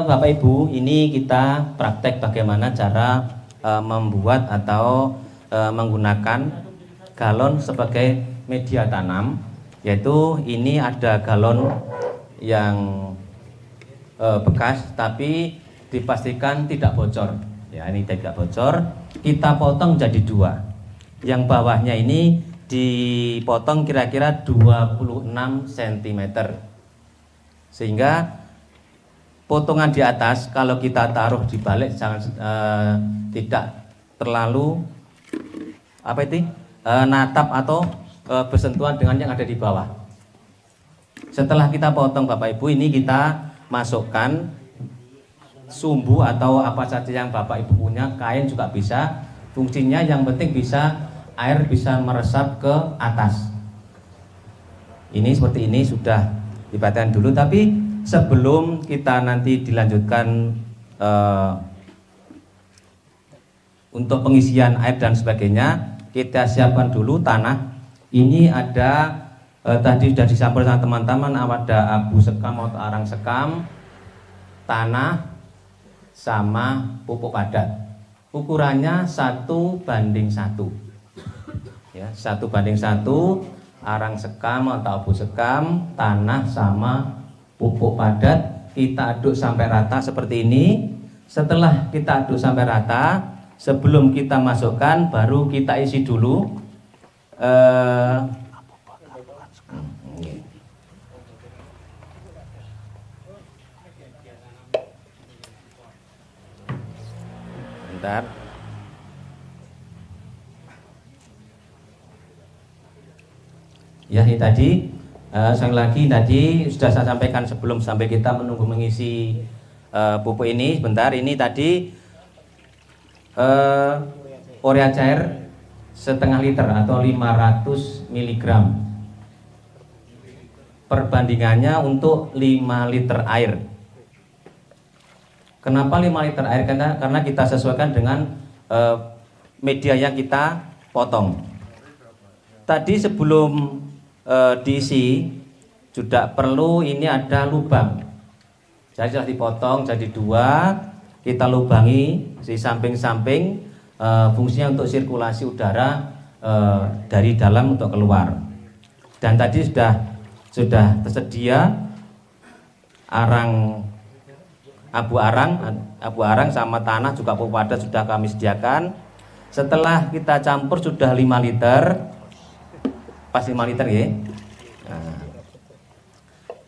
Bapak Ibu, ini kita praktek bagaimana cara membuat atau menggunakan galon sebagai media tanam. Yaitu ini ada galon yang bekas tapi dipastikan tidak bocor. Ya, ini tidak bocor. Kita potong jadi dua. Yang bawahnya ini dipotong kira-kira 26 cm. Sehingga potongan di atas kalau kita taruh di balik jangan tidak terlalu natap atau bersentuhan dengan yang ada di bawah. Setelah kita potong Bapak Ibu, ini kita masukkan sumbu atau apa saja yang Bapak Ibu punya, kain juga bisa. Fungsinya yang penting bisa air bisa meresap ke atas. Ini seperti ini sudah diperhatikan dulu, tapi sebelum kita nanti dilanjutkan untuk pengisian air dan sebagainya, kita siapkan dulu tanah. Ini ada tadi sudah disampaikan teman-teman, ada abu sekam atau arang sekam, tanah sama pupuk padat. Ukurannya 1:1. Ya, 1:1, arang sekam atau abu sekam, tanah sama pupuk padat, kita aduk sampai rata seperti ini. Setelah kita aduk sampai rata, sebelum kita masukkan baru kita isi dulu bentar. Ya, ini tadi sekali lagi tadi sudah saya sampaikan sebelum sampai kita menunggu mengisi pupuk ini. Sebentar, ini tadi urea cair setengah liter atau 500 mg. Perbandingannya untuk 5 liter air. Kenapa 5 liter air? Karena kita sesuaikan dengan media yang kita potong. Tadi sebelum diisi sudah perlu ini ada lubang. Jadi sudah dipotong jadi dua, kita lubangi di samping-samping, fungsinya untuk sirkulasi udara dari dalam untuk keluar. Dan tadi sudah tersedia abu arang sama tanah juga pupuk padat sudah kami sediakan. Setelah kita campur sudah 5 liter. Pas 5 liter ya. Nah,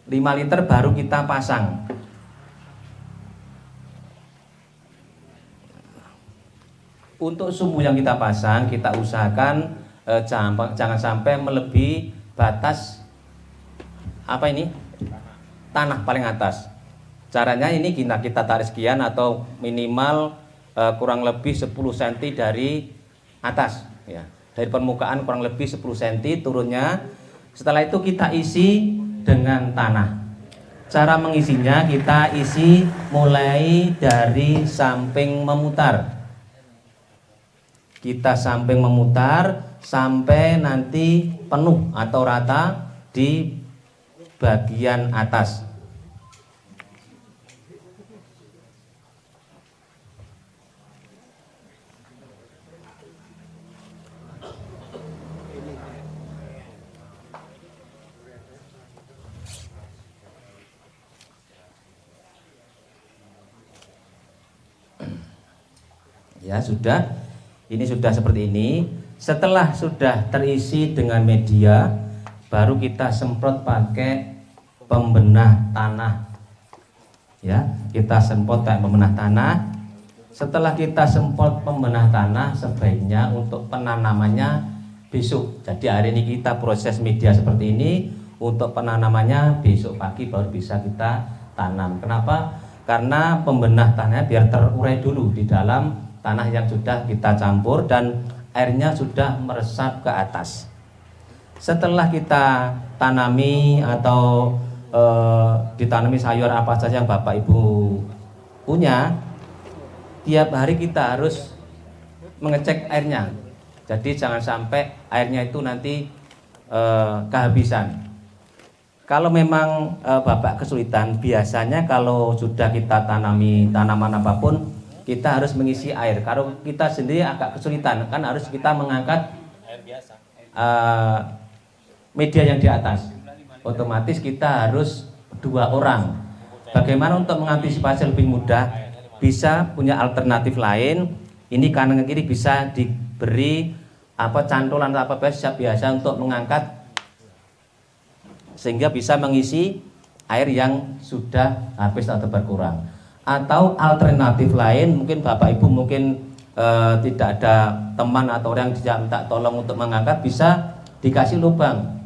5 liter baru kita pasang. Untuk sumbu yang kita pasang, kita usahakan jangan sampai melebihi batas tanah paling atas. Caranya ini kita tarik sekian atau minimal kurang lebih 10 cm dari atas ya. Dari permukaan kurang lebih 10 cm turunnya. Setelah itu kita isi dengan tanah. Cara mengisinya kita isi mulai dari samping memutar. Kita samping memutar sampai nanti penuh atau rata di bagian atas. Ya sudah, ini sudah seperti ini. Setelah sudah terisi dengan media, baru kita semprot pakai pembenah tanah. Ya, kita semprot kayak pembenah tanah. Setelah kita semprot pembenah tanah, sebaiknya untuk penanamannya besok. Jadi hari ini kita proses media seperti ini, untuk penanamannya besok pagi baru bisa kita tanam. Kenapa? Karena pembenah tanahnya biar terurai dulu di dalam tanah yang sudah kita campur dan airnya sudah meresap ke atas. Setelah kita tanami atau ditanami sayur apa saja yang Bapak Ibu punya, tiap hari kita harus mengecek airnya. Jadi jangan sampai airnya itu nanti kehabisan. Kalau memang Bapak kesulitan, biasanya kalau sudah kita tanami tanaman apapun, kita harus mengisi air. Kalau kita sendiri agak kesulitan, kan harus kita mengangkat air biasa, media yang di atas. Otomatis kita harus 2 orang. Bagaimana untuk mengantisipasi lebih mudah? Bisa punya alternatif lain. Ini kanan ke kiri bisa diberi cantolan atau apa biasa untuk mengangkat, sehingga bisa mengisi air yang sudah habis atau berkurang. Atau alternatif lain, mungkin Bapak Ibu mungkin tidak ada teman atau orang yang minta tolong untuk mengangkat, bisa dikasih lubang.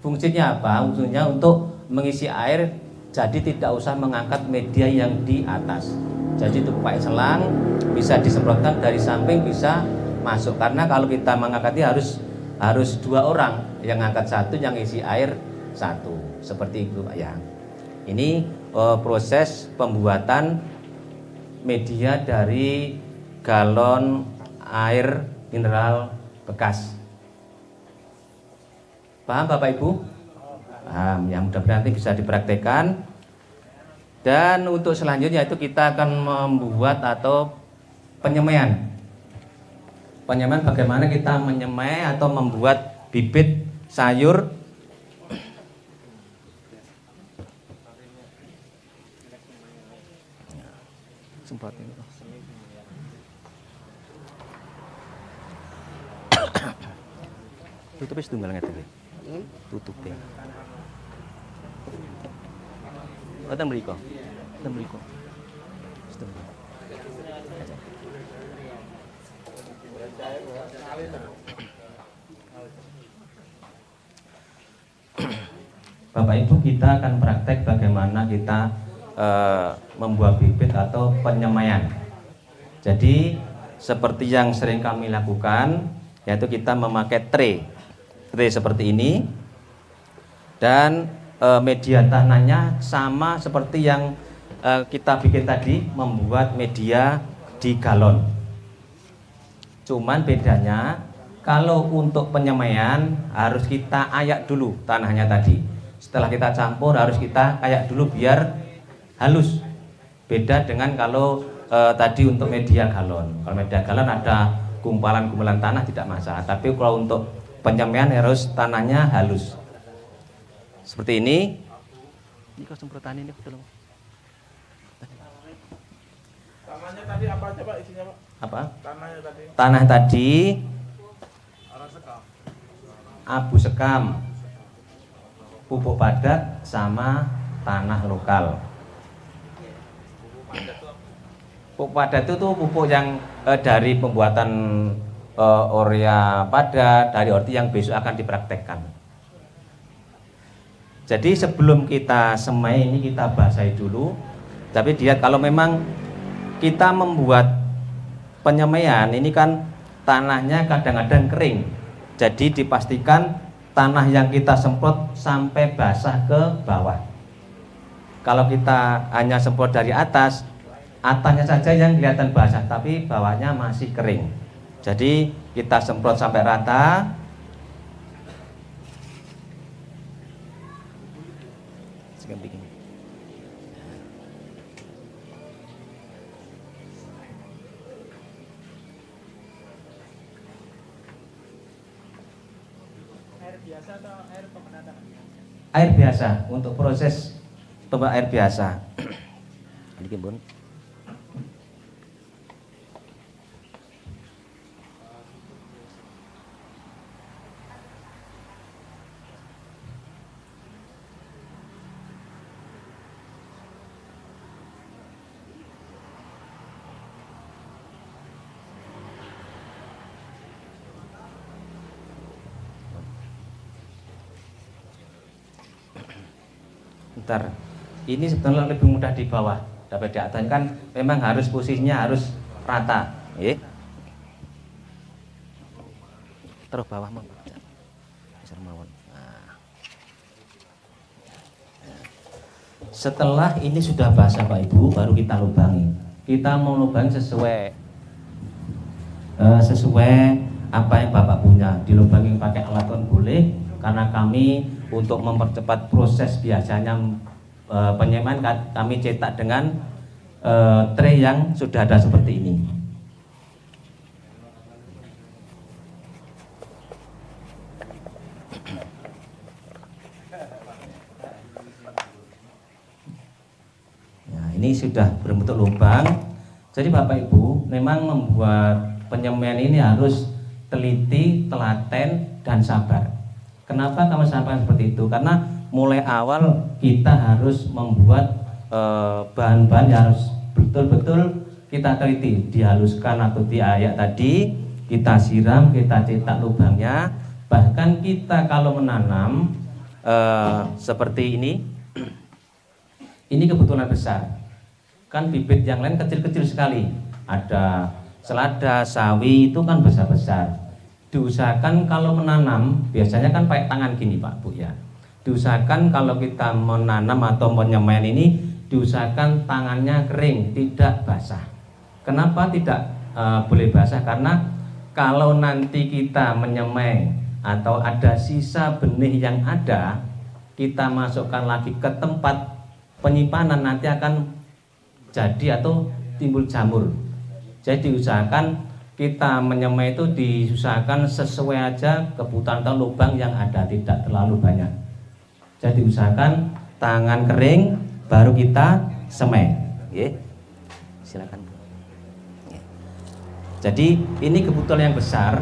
Fungsinya apa? Fungsinya untuk mengisi air, jadi tidak usah mengangkat media yang di atas. Jadi itu pakai selang, bisa disemprotkan dari samping, bisa masuk. Karena kalau kita mengangkatnya harus 2 orang, yang angkat 1, yang isi air 1, seperti itu Pak ya. Ini proses pembuatan media dari galon air mineral bekas. Paham Bapak Ibu? Paham. Yang mudah-mudahan nanti bisa dipraktekkan. Dan untuk selanjutnya itu kita akan membuat atau penyemaian. Penyemaian, bagaimana kita menyemai atau membuat bibit sayur sempat ini. Tutup setunggal ngeten. Tutup deh. Oten mriko. Oten mriko. Setunggal. Bapak Ibu, kita akan praktek bagaimana kita membuat bibit atau penyemaian. Jadi seperti yang sering kami lakukan, yaitu kita memakai tray seperti ini, dan media tanahnya sama seperti yang kita bikin tadi, membuat media di galon. Cuman bedanya, kalau untuk penyemaian harus kita ayak dulu tanahnya tadi. Setelah kita campur harus kita ayak dulu biar halus. Beda dengan kalau tadi untuk media galon. Kalau media galon ada gumpalan-gumpalan tanah tidak masalah. Tapi kalau untuk penyemaian harus tanahnya halus. Seperti ini. Ini kau semprotan ini tolong. Tanahnya tadi apa aja Pak isinya Pak? Apa? Tanahnya tadi. Tanah tadi abu sekam, pupuk padat sama tanah lokal. Pupuk padat itu tuh pupuk yang dari pembuatan urea padat, dari orti yang besok akan dipraktekkan. Jadi sebelum kita semai ini kita basahi dulu. Tapi lihat, kalau memang kita membuat penyemaian ini kan tanahnya kadang-kadang kering. Jadi dipastikan tanah yang kita semprot sampai basah ke bawah. Kalau kita hanya semprot dari atas, atasnya saja yang kelihatan basah, tapi bawahnya masih kering. Jadi kita semprot sampai rata. Air biasa atau air pemenataan? Air biasa, untuk proses air biasa. Ini Bun. Bentar. Ini sebetulnya lebih mudah di bawah dapat di atas, kan memang harus posisinya harus rata, terus bawah mau. Setelah ini sudah basah Pak Ibu, baru kita lubangi. Kita mau lubang sesuai apa yang Bapak punya. Dilubangi pakai alat pun boleh, karena kami untuk mempercepat proses biasanya penyemaian kami cetak dengan tray yang sudah ada seperti ini. Ini sudah berbentuk lubang. Jadi Bapak Ibu memang membuat penyemaian ini harus teliti, telaten, dan sabar. Kenapa kami sampaikan seperti itu? Karena mulai awal kita harus membuat bahan-bahan yang harus betul-betul kita teliti, dihaluskan atau diayak tadi, kita siram, kita cetak lubangnya. Bahkan kita kalau menanam seperti ini kebetulan besar. Kan bibit yang lain kecil-kecil sekali. Ada selada, sawi itu kan besar-besar. Diusahakan kalau menanam, biasanya kan pakai tangan gini Pak Bu ya. Diusahakan kalau kita menanam atau menyemaian ini, diusahakan tangannya kering, tidak basah. Kenapa tidak boleh basah? Karena kalau nanti kita menyemai atau ada sisa benih yang ada, kita masukkan lagi ke tempat penyimpanan, nanti akan jadi atau timbul jamur. Jadi diusahakan kita menyemai itu diusahakan sesuai aja kebutuhan atau lubang yang ada, tidak terlalu banyak. Jadi usahakan tangan kering baru kita semai. Silakan. Jadi ini kebutuhan yang besar.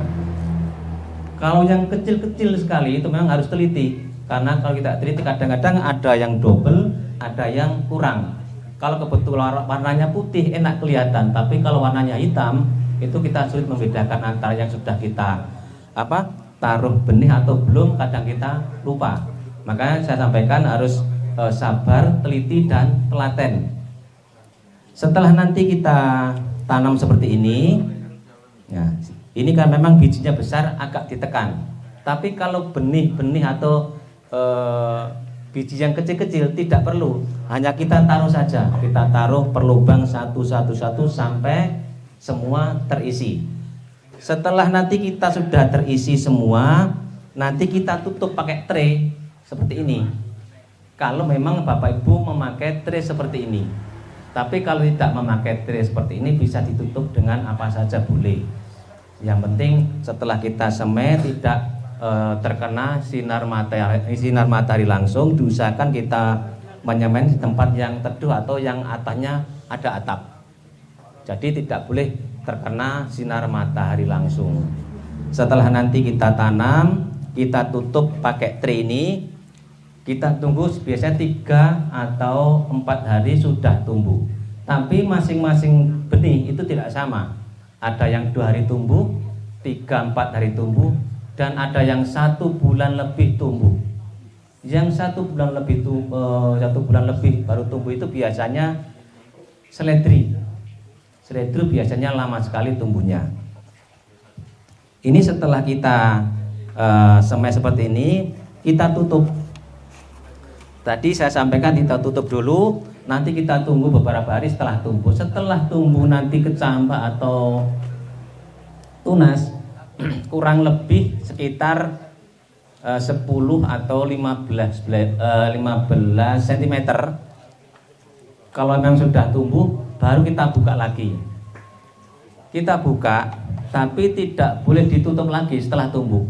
Kalau yang kecil-kecil sekali itu memang harus teliti. Karena kalau kita teliti kadang-kadang ada yang double, ada yang kurang. Kalau kebetulan warnanya putih enak kelihatan, tapi kalau warnanya hitam itu kita sulit membedakan antara yang sudah kita taruh benih atau belum, kadang kita lupa. Makanya saya sampaikan harus sabar, teliti, dan telaten. Setelah nanti kita tanam seperti ini, ya, ini kan memang bijinya besar, agak ditekan. Tapi kalau benih-benih atau biji yang kecil-kecil tidak perlu, hanya kita taruh saja, kita taruh per lubang satu sampai semua terisi. Setelah nanti kita sudah terisi semua, nanti kita tutup pakai tray seperti ini. Kalau memang Bapak Ibu memakai tray seperti ini. Tapi kalau tidak memakai tray seperti ini, bisa ditutup dengan apa saja boleh. Yang penting setelah kita semai tidak terkena sinar matahari langsung. Diusahakan kita menyemai di tempat yang teduh atau yang atasnya ada atap. Jadi tidak boleh terkena sinar matahari langsung. Setelah nanti kita tanam, kita tutup pakai tray ini, kita tunggu biasanya 3 atau 4 hari sudah tumbuh. Tapi masing-masing benih itu tidak sama. Ada yang 2 hari tumbuh, 3-4 hari tumbuh, dan ada yang 1 bulan lebih tumbuh. Yang 1 bulan lebih baru tumbuh itu biasanya seledri. Seledri biasanya lama sekali tumbuhnya. Ini setelah kita semai seperti ini, kita tutup. Tadi saya sampaikan kita tutup dulu, nanti kita tunggu beberapa hari setelah tumbuh. Setelah tumbuh nanti kecambah atau tunas, kurang lebih sekitar 10 atau 15 cm. Kalau memang sudah tumbuh, baru kita buka lagi. Kita buka, tapi tidak boleh ditutup lagi setelah tumbuh.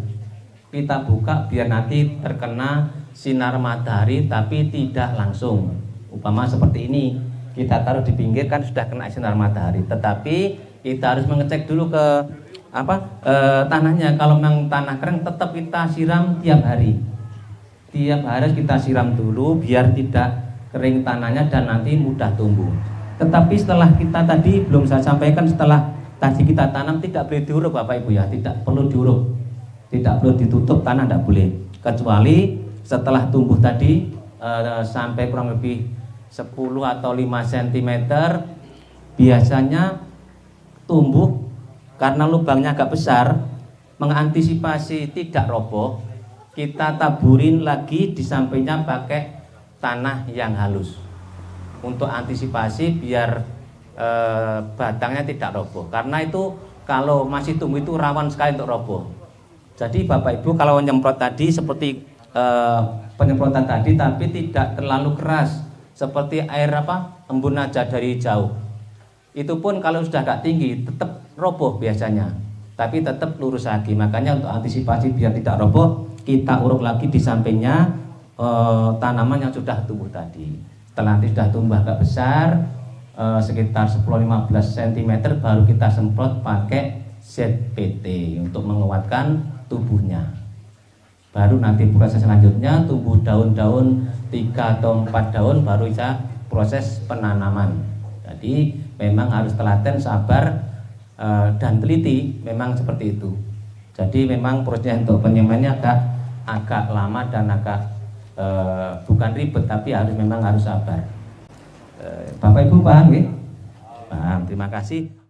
Kita buka biar nanti terkena sinar matahari, tapi tidak langsung. Umpama seperti ini, kita taruh di pinggir kan sudah kena sinar matahari. Tetapi kita harus mengecek dulu ke tanahnya. Kalau memang tanah kering, tetap kita siram tiap hari. Tiap hari kita siram dulu biar tidak kering tanahnya dan nanti mudah tumbuh. Tetapi setelah kita tadi, belum saya sampaikan, setelah tadi kita tanam tidak boleh diuruk Bapak Ibu ya, tidak perlu diuruk, tidak perlu ditutup tanah, tidak boleh. Kecuali setelah tumbuh tadi sampai kurang lebih 10 atau 5 cm, biasanya tumbuh. Karena lubangnya agak besar, mengantisipasi tidak roboh, kita taburin lagi di sampingnya pakai tanah yang halus untuk antisipasi biar batangnya tidak roboh. Karena itu kalau masih tumbuh itu rawan sekali untuk roboh. Jadi Bapak Ibu kalau nyemprot tadi seperti penyemprotan tadi, tapi tidak terlalu keras seperti air embun aja dari jauh. Itu pun kalau sudah agak tinggi tetap roboh biasanya, tapi tetap lurus lagi. Makanya untuk antisipasi biar tidak roboh, kita uruk lagi di sampingnya tanaman yang sudah tumbuh tadi. Setelah nanti sudah tumbuh agak besar, sekitar 10-15 cm, baru kita semprot pakai ZPT untuk menguatkan tubuhnya. Baru nanti proses selanjutnya tumbuh daun-daun 3 atau 4 daun, baru bisa proses penanaman. Jadi memang harus telaten, sabar, dan teliti, memang seperti itu. Jadi memang prosesnya untuk penyemaiannya agak lama dan agak bukan ribet, tapi memang harus sabar. Bapak Ibu paham ya? Paham, terima kasih.